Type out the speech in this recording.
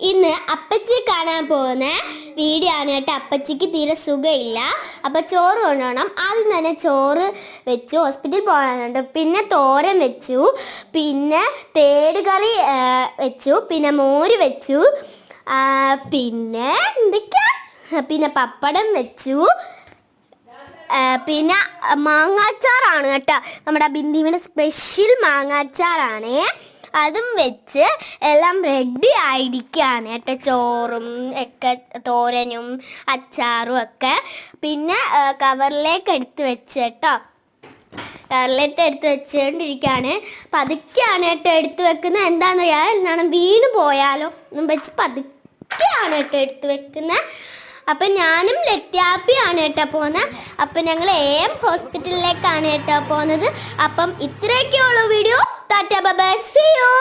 ഇന്ന് അപ്പച്ചി കാണാൻ പോകുന്ന വീഡിയോ ആണ് കേട്ടോ. അപ്പച്ചിക്ക് തീരെ സുഖമില്ല, അപ്പം ചോറ് കൊണ്ടുപോകണം. ആദ്യം തന്നെ ചോറ് വെച്ചു, ഹോസ്പിറ്റലിൽ പോകാനുണ്ട്. പിന്നെ തോരൻ വെച്ചു, പിന്നെ തേട് കറി വെച്ചു, പിന്നെ മോര് വെച്ചു, പിന്നെ എന്തൊക്കെയാ, പിന്നെ പപ്പടം വെച്ചു, പിന്നെ മാങ്ങാച്ചാറാണ് കേട്ടോ. നമ്മുടെ ബിന്ദുവിൻ്റെ സ്പെഷ്യൽ മാങ്ങാച്ചാറാണ്. അതും വെച്ച് എല്ലാം റെഡി ആയിരിക്കുകയാണ് കേട്ടോ. ചോറും ഒക്കെ, തോരനും അച്ചാറും ഒക്കെ. പിന്നെ കവറിലേക്ക് എടുത്ത് വെച്ച് കേട്ടോ, കവറിലേക്ക് എടുത്ത് വെച്ചുകൊണ്ടിരിക്കുകയാണ്. പതുക്കെയാണ് കേട്ടോ എടുത്ത് വെക്കുന്നത്. എന്താണെന്ന് അറിയാം, എന്താണ് വീണ് പോയാലോ എന്നും വെച്ച് പതുക്കെയാണ് കേട്ടോ എടുത്ത് വെക്കുന്നത്. അപ്പം ഞാനും ലത്യാപ്പിയാണ് കേട്ടോ പോകുന്നത്. അപ്പം ഞങ്ങൾ AM ഹോസ്പിറ്റലിലേക്കാണ് കേട്ടോ പോകുന്നത്. അപ്പം ഇത്രയൊക്കെയുള്ള video. Tata bye bye, see U.